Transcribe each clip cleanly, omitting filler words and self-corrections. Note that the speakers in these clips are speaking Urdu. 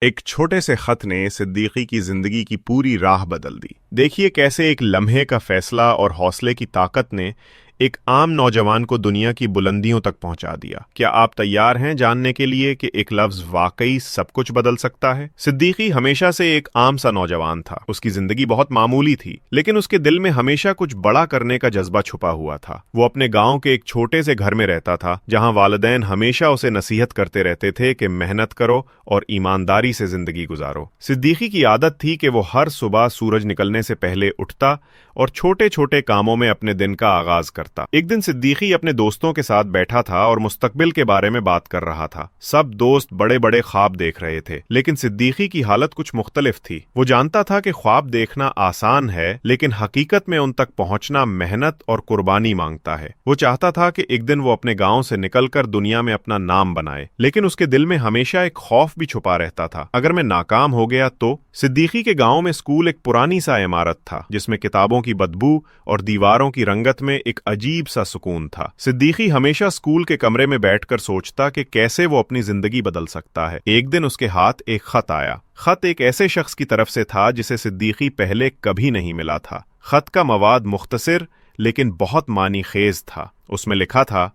ایک چھوٹے سے خط نے صدیقی کی زندگی کی پوری راہ بدل دی۔ دیکھیے کیسے ایک لمحے کا فیصلہ اور حوصلے کی طاقت نے ایک عام نوجوان کو دنیا کی بلندیوں تک پہنچا دیا۔ کیا آپ تیار ہیں جاننے کے لیے کہ ایک لفظ واقعی سب کچھ بدل سکتا ہے؟ صدیقی ہمیشہ سے ایک عام سا نوجوان تھا۔ اس کی زندگی بہت معمولی تھی، لیکن اس کے دل میں ہمیشہ کچھ بڑا کرنے کا جذبہ چھپا ہوا تھا۔ وہ اپنے گاؤں کے ایک چھوٹے سے گھر میں رہتا تھا، جہاں والدین ہمیشہ اسے نصیحت کرتے رہتے تھے کہ محنت کرو اور ایمانداری سے زندگی گزارو۔ صدیقی کی عادت تھی کہ وہ ہر صبح سورج نکلنے سے پہلے اٹھتا اور چھوٹے چھوٹے کاموں میں اپنے دن کا آغاز کرتا۔ ایک دن صدیقی اپنے دوستوں کے ساتھ بیٹھا تھا اور مستقبل کے بارے میں بات کر رہا تھا۔ سب دوست بڑے بڑے خواب دیکھ رہے تھے، لیکن صدیقی کی حالت کچھ مختلف تھی۔ وہ جانتا تھا کہ خواب دیکھنا آسان ہے، لیکن حقیقت میں ان تک پہنچنا محنت اور قربانی مانگتا ہے۔ وہ چاہتا تھا کہ ایک دن وہ اپنے گاؤں سے نکل کر دنیا میں اپنا نام بنائے، لیکن اس کے دل میں ہمیشہ ایک خوف بھی چھپا رہتا تھا، اگر میں ناکام ہو گیا تو۔ صدیقی کے گاؤں میں اسکول ایک پرانی سا عمارت تھا، جس میں کتابوں کی بدبو اور دیواروں کی رنگت میں ایک عجیب سا سکون تھا۔ صدیقی ہمیشہ اسکول کے کمرے میں بیٹھ کر سوچتا کہ کیسے وہ اپنی زندگی بدل سکتا ہے۔ ایک دن اس کے ہاتھ ایک خط آیا۔ خط ایک ایسے شخص کی طرف سے تھا جسے صدیقی پہلے کبھی نہیں ملا تھا۔ خط کا مواد مختصر لیکن بہت معنی خیز تھا۔ اس میں لکھا تھا،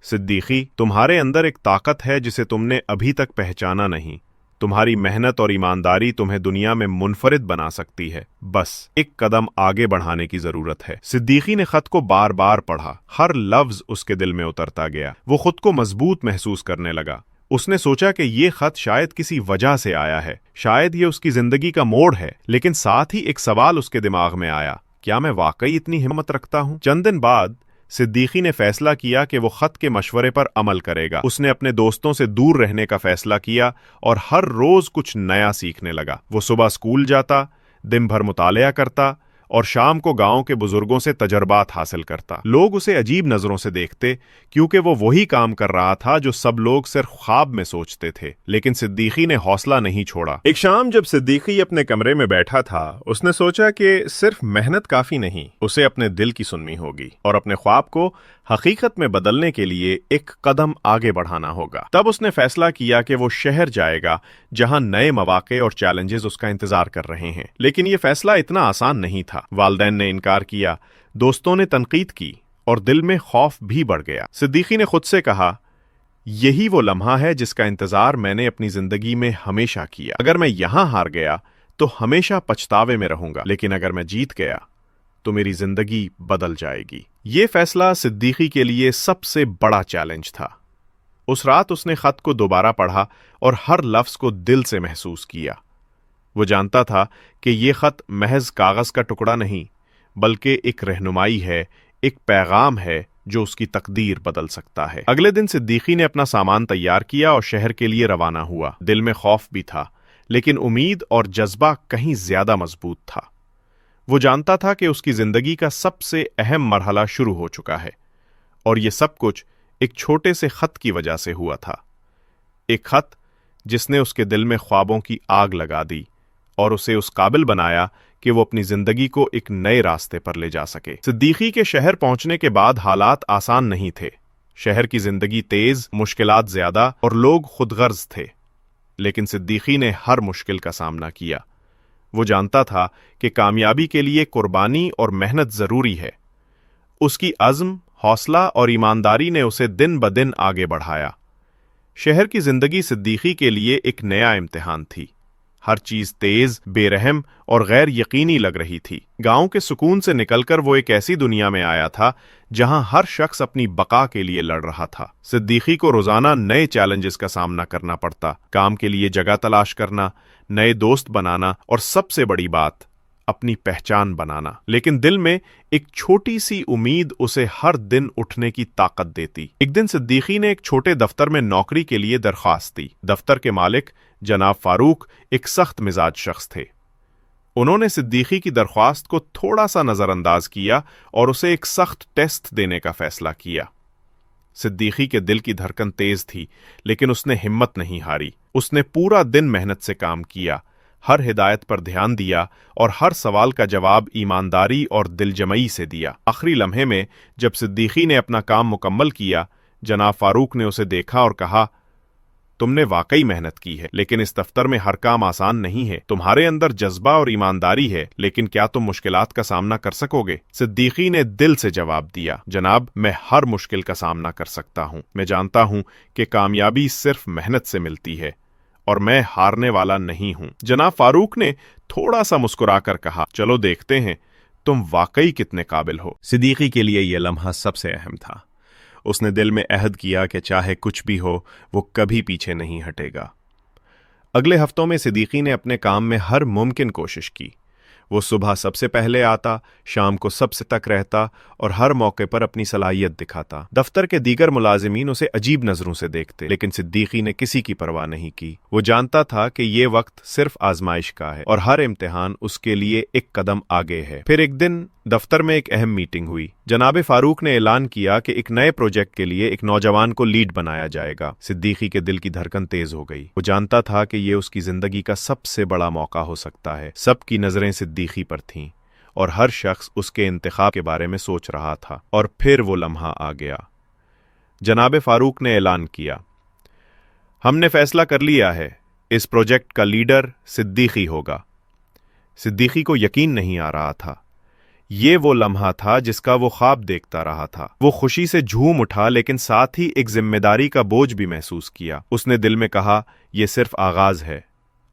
صدیقی، تمہارے اندر ایک طاقت ہے جسے تم نے ابھی تک پہچانا نہیں۔ تمہاری محنت اور ایمانداری تمہیں دنیا میں منفرد بنا سکتی ہے، بس ایک قدم آگے بڑھانے کی ضرورت ہے۔ صدیقی نے خط کو بار بار پڑھا، ہر لفظ اس کے دل میں اترتا گیا۔ وہ خود کو مضبوط محسوس کرنے لگا۔ اس نے سوچا کہ یہ خط شاید کسی وجہ سے آیا ہے، شاید یہ اس کی زندگی کا موڑ ہے، لیکن ساتھ ہی ایک سوال اس کے دماغ میں آیا، کیا میں واقعی اتنی ہمت رکھتا ہوں؟ چند دن بعد صدیقی نے فیصلہ کیا کہ وہ خط کے مشورے پر عمل کرے گا۔ اس نے اپنے دوستوں سے دور رہنے کا فیصلہ کیا اور ہر روز کچھ نیا سیکھنے لگا۔ وہ صبح اسکول جاتا، دن بھر مطالعہ کرتا اور شام کو گاؤں کے بزرگوں سے تجربات حاصل کرتا۔ لوگ اسے عجیب نظروں سے دیکھتے، کیونکہ وہ وہی کام کر رہا تھا جو سب لوگ صرف خواب میں سوچتے تھے، لیکن صدیقی نے حوصلہ نہیں چھوڑا۔ ایک شام جب صدیقی اپنے کمرے میں بیٹھا تھا، اس نے سوچا کہ صرف محنت کافی نہیں، اسے اپنے دل کی سننی ہوگی اور اپنے خواب کو حقیقت میں بدلنے کے لیے ایک قدم آگے بڑھانا ہوگا۔ تب اس نے فیصلہ کیا کہ وہ شہر جائے گا جہاں نئے مواقع اور چیلنجز اس کا انتظار کر رہے ہیں، لیکن یہ فیصلہ اتنا آسان نہیں تھا۔ والدین نے انکار کیا، دوستوں نے تنقید کی اور دل میں خوف بھی بڑھ گیا۔ صدیقی نے خود سے کہا، یہی وہ لمحہ ہے جس کا انتظار میں نے اپنی زندگی میں ہمیشہ کیا۔ اگر میں یہاں ہار گیا تو ہمیشہ پچھتاوے میں رہوں گا، لیکن اگر میں جیت گیا تو میری زندگی بدل جائے گی۔ یہ فیصلہ صدیقی کے لیے سب سے بڑا چیلنج تھا۔ اس رات اس نے خط کو دوبارہ پڑھا اور ہر لفظ کو دل سے محسوس کیا۔ وہ جانتا تھا کہ یہ خط محض کاغذ کا ٹکڑا نہیں، بلکہ ایک رہنمائی ہے، ایک پیغام ہے جو اس کی تقدیر بدل سکتا ہے۔ اگلے دن صدیقی نے اپنا سامان تیار کیا اور شہر کے لیے روانہ ہوا۔ دل میں خوف بھی تھا، لیکن امید اور جذبہ کہیں زیادہ مضبوط تھا۔ وہ جانتا تھا کہ اس کی زندگی کا سب سے اہم مرحلہ شروع ہو چکا ہے، اور یہ سب کچھ ایک چھوٹے سے خط کی وجہ سے ہوا تھا۔ ایک خط جس نے اس کے دل میں خوابوں کی آگ لگا دی اور اسے اس قابل بنایا کہ وہ اپنی زندگی کو ایک نئے راستے پر لے جا سکے۔ صدیقی کے شہر پہنچنے کے بعد حالات آسان نہیں تھے۔ شہر کی زندگی تیز، مشکلات زیادہ اور لوگ خود غرض تھے، لیکن صدیقی نے ہر مشکل کا سامنا کیا۔ وہ جانتا تھا کہ کامیابی کے لیے قربانی اور محنت ضروری ہے۔ اس کی عزم، حوصلہ اور ایمانداری نے اسے دن بدن آگے بڑھایا۔ شہر کی زندگی صدیقی کے لیے ایک نیا امتحان تھی۔ ہر چیز تیز، بے رحم اور غیر یقینی لگ رہی تھی۔ گاؤں کے سکون سے نکل کر وہ ایک ایسی دنیا میں آیا تھا جہاں ہر شخص اپنی بقا کے لیے لڑ رہا تھا۔ صدیقی کو روزانہ نئے چیلنجز کا سامنا کرنا پڑتا، کام کے لیے جگہ تلاش کرنا، نئے دوست بنانا اور سب سے بڑی بات، اپنی پہچان بنانا۔ لیکن دل میں ایک چھوٹی سی امید اسے ہر دن اٹھنے کی طاقت دیتی۔ ایک دن صدیقی نے ایک چھوٹے دفتر میں نوکری کے لیے درخواست دی۔ دفتر کے مالک جناب فاروق ایک سخت مزاج شخص تھے۔ انہوں نے صدیقی کی درخواست کو تھوڑا سا نظر انداز کیا اور اسے ایک سخت ٹیسٹ دینے کا فیصلہ کیا۔ صدیقی کے دل کی دھڑکن تیز تھی، لیکن اس نے ہمت نہیں ہاری۔ اس نے پورا دن محنت سے کام کیا، ہر ہدایت پر دھیان دیا اور ہر سوال کا جواب ایمانداری اور دلجمعی سے دیا۔ آخری لمحے میں جب صدیقی نے اپنا کام مکمل کیا، جناب فاروق نے اسے دیکھا اور کہا، تم نے واقعی محنت کی ہے، لیکن اس دفتر میں ہر کام آسان نہیں ہے۔ تمہارے اندر جذبہ اور ایمانداری ہے، لیکن کیا تم مشکلات کا سامنا کر سکو گے؟ صدیقی نے دل سے جواب دیا، جناب، میں ہر مشکل کا سامنا کر سکتا ہوں۔ میں جانتا ہوں کہ کامیابی صرف محنت سے ملتی ہے، اور میں ہارنے والا نہیں ہوں۔ جناب فاروق نے تھوڑا سا مسکرا کر کہا، چلو دیکھتے ہیں تم واقعی کتنے قابل ہو۔ صدیقی کے لیے یہ لمحہ سب سے اہم تھا۔ اس نے دل میں عہد کیا کہ چاہے کچھ بھی ہو وہ کبھی پیچھے نہیں ہٹے گا۔ اگلے ہفتوں میں صدیقی نے اپنے کام میں ہر ممکن کوشش کی۔ وہ صبح سب سے پہلے آتا، شام کو سب سے تک رہتا اور ہر موقع پر اپنی صلاحیت دکھاتا۔ دفتر کے دیگر ملازمین اسے عجیب نظروں سے دیکھتے، لیکن صدیقی نے کسی کی پرواہ نہیں کی۔ وہ جانتا تھا کہ یہ وقت صرف آزمائش کا ہے اور ہر امتحان اس کے لیے ایک قدم آگے ہے۔ پھر ایک دن دفتر میں ایک اہم میٹنگ ہوئی۔ جناب فاروق نے اعلان کیا کہ ایک نئے پروجیکٹ کے لیے ایک نوجوان کو لیڈ بنایا جائے گا۔ صدیقی کے دل کی دھڑکن تیز ہو گئی۔ وہ جانتا تھا کہ یہ اس کی زندگی کا سب سے بڑا موقع ہو سکتا ہے۔ سب کی نظریں صدیقی پر تھیں اور ہر شخص اس کے انتخاب کے بارے میں سوچ رہا تھا۔ اور پھر وہ لمحہ آ گیا۔ جناب فاروق نے اعلان کیا، ہم نے فیصلہ کر لیا ہے، اس پروجیکٹ کا لیڈر صدیقی ہوگا۔ صدیقی کو یقین نہیں آ رہا تھا۔ یہ وہ لمحہ تھا جس کا وہ خواب دیکھتا رہا تھا۔ وہ خوشی سے جھوم اٹھا، لیکن ساتھ ہی ایک ذمہ داری کا بوجھ بھی محسوس کیا۔ اس نے دل میں کہا، یہ صرف آغاز ہے،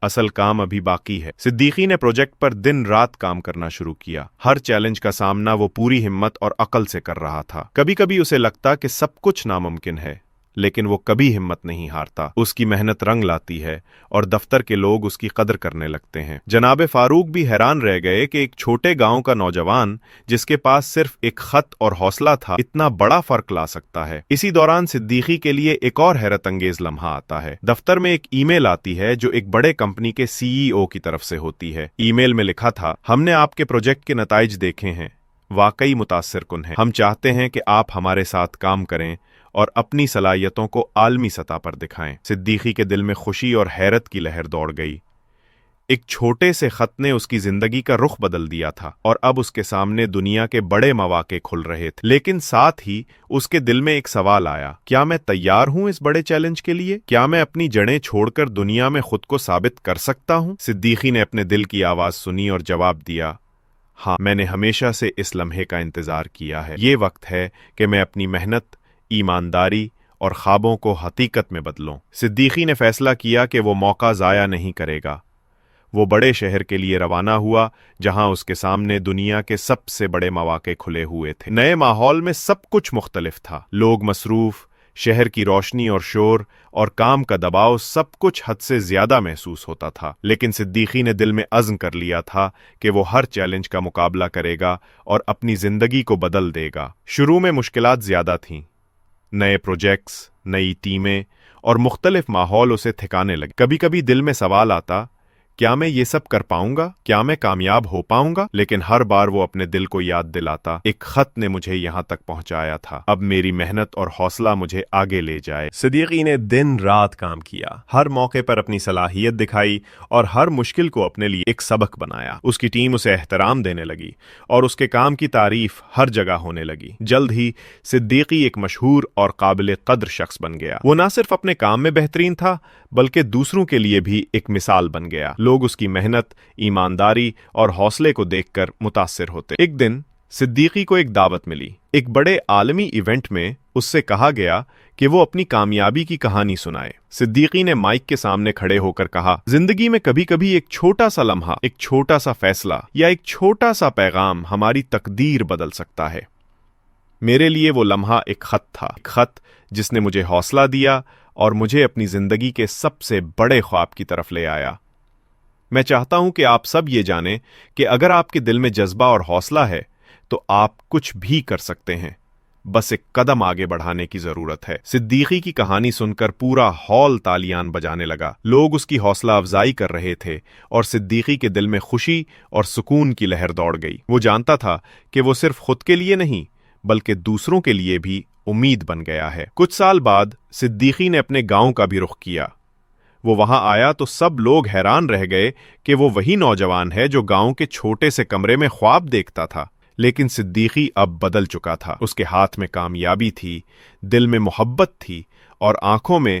اصل کام ابھی باقی ہے۔ صدیقی نے پروجیکٹ پر دن رات کام کرنا شروع کیا۔ ہر چیلنج کا سامنا وہ پوری ہمت اور عقل سے کر رہا تھا۔ کبھی کبھی اسے لگتا کہ سب کچھ ناممکن ہے، لیکن وہ کبھی ہمت نہیں ہارتا۔ اس کی محنت رنگ لاتی ہے اور دفتر کے لوگ اس کی قدر کرنے لگتے ہیں۔ جناب فاروق بھی حیران رہ گئے کہ ایک چھوٹے گاؤں کا نوجوان جس کے پاس صرف ایک خط اور حوصلہ تھا، اتنا بڑا فرق لا سکتا ہے۔ اسی دوران صدیقی کے لیے ایک اور حیرت انگیز لمحہ آتا ہے۔ دفتر میں ایک ای میل آتی ہے جو ایک بڑے کمپنی کے CEO کی طرف سے ہوتی ہے۔ ای میل میں لکھا تھا، ہم نے آپ کے پروجیکٹ کے نتائج دیکھے ہیں، واقعی متاثر کن ہیں۔ ہم چاہتے ہیں کہ آپ ہمارے ساتھ کام کریں اور اپنی صلاحیتوں کو عالمی سطح پر دکھائیں۔ صدیقی کے دل میں خوشی اور حیرت کی لہر دوڑ گئی۔ ایک چھوٹے سے خط نے اس کی زندگی کا رخ بدل دیا تھا اور اب اس کے سامنے دنیا کے بڑے مواقع کھل رہے تھے۔ لیکن ساتھ ہی اس کے دل میں ایک سوال آیا، کیا میں تیار ہوں اس بڑے چیلنج کے لیے؟ کیا میں اپنی جڑیں چھوڑ کر دنیا میں خود کو ثابت کر سکتا ہوں؟ صدیقی نے اپنے دل کی آواز سنی اور جواب دیا، ہاں، میں نے ہمیشہ سے اس لمحے کا انتظار کیا ہے۔ یہ وقت ہے کہ میں اپنی محنت، ایمانداری اور خوابوں کو حقیقت میں بدلوں۔ صدیقی نے فیصلہ کیا کہ وہ موقع ضائع نہیں کرے گا۔ وہ بڑے شہر کے لیے روانہ ہوا جہاں اس کے سامنے دنیا کے سب سے بڑے مواقع کھلے ہوئے تھے۔ نئے ماحول میں سب کچھ مختلف تھا، لوگ مصروف، شہر کی روشنی اور شور اور کام کا دباؤ، سب کچھ حد سے زیادہ محسوس ہوتا تھا۔ لیکن صدیقی نے دل میں عزم کر لیا تھا کہ وہ ہر چیلنج کا مقابلہ کرے گا اور اپنی زندگی کو بدل دے گا۔ شروع میں مشکلات زیادہ تھیں، نئے پروجیکٹس، نئی ٹیمیں اور مختلف ماحول اسے تھکانے لگے۔ کبھی کبھی دل میں سوال آتا، کیا میں یہ سب کر پاؤں گا؟ کیا میں کامیاب ہو پاؤں گا؟ لیکن ہر بار وہ اپنے دل کو یاد دلاتا، ایک خط نے مجھے یہاں تک پہنچایا تھا، اب میری محنت اور حوصلہ مجھے آگے لے جائے۔ صدیقی نے دن رات کام کیا، ہر موقع پر اپنی صلاحیت دکھائی اور ہر مشکل کو اپنے لیے ایک سبق بنایا۔ اس کی ٹیم اسے احترام دینے لگی اور اس کے کام کی تعریف ہر جگہ ہونے لگی۔ جلد ہی صدیقی ایک مشہور اور قابل قدر شخص بن گیا۔ وہ نہ صرف اپنے کام میں بہترین تھا بلکہ دوسروں کے لیے بھی ایک مثال بن گیا۔ لوگ اس کی محنت، ایمانداری اور حوصلے کو دیکھ کر متاثر ہوتے۔ ایک دن صدیقی کو ایک دعوت ملی۔ ایک بڑے عالمی ایونٹ میں اس سے کہا گیا کہ وہ اپنی کامیابی کی کہانی سنائے۔ صدیقی نے مائک کے سامنے کھڑے ہو کر کہا، زندگی میں کبھی کبھی ایک چھوٹا سا لمحہ، ایک چھوٹا سا فیصلہ یا ایک چھوٹا سا پیغام ہماری تقدیر بدل سکتا ہے۔ میرے لیے وہ لمحہ ایک خط تھا، ایک خط جس نے مجھے حوصلہ دیا اور مجھے اپنی زندگی کے سب سے بڑے خواب کی طرف لے آیا۔ میں چاہتا ہوں کہ آپ سب یہ جانیں کہ اگر آپ کے دل میں جذبہ اور حوصلہ ہے تو آپ کچھ بھی کر سکتے ہیں، بس ایک قدم آگے بڑھانے کی ضرورت ہے۔ صدیقی کی کہانی سن کر پورا ہال تالیاں بجانے لگا۔ لوگ اس کی حوصلہ افزائی کر رہے تھے اور صدیقی کے دل میں خوشی اور سکون کی لہر دوڑ گئی۔ وہ جانتا تھا کہ وہ صرف خود کے لیے نہیں بلکہ دوسروں کے لیے بھی امید بن گیا ہے۔ کچھ سال بعد صدیقی نے اپنے گاؤں کا بھی رخ کیا۔ وہ وہاں آیا تو سب لوگ حیران رہ گئے کہ وہ وہی نوجوان ہے جو گاؤں کے چھوٹے سے کمرے میں خواب دیکھتا تھا۔ لیکن صدیقی اب بدل چکا تھا۔ اس کے ہاتھ میں کامیابی تھی، دل میں محبت تھی اور آنکھوں میں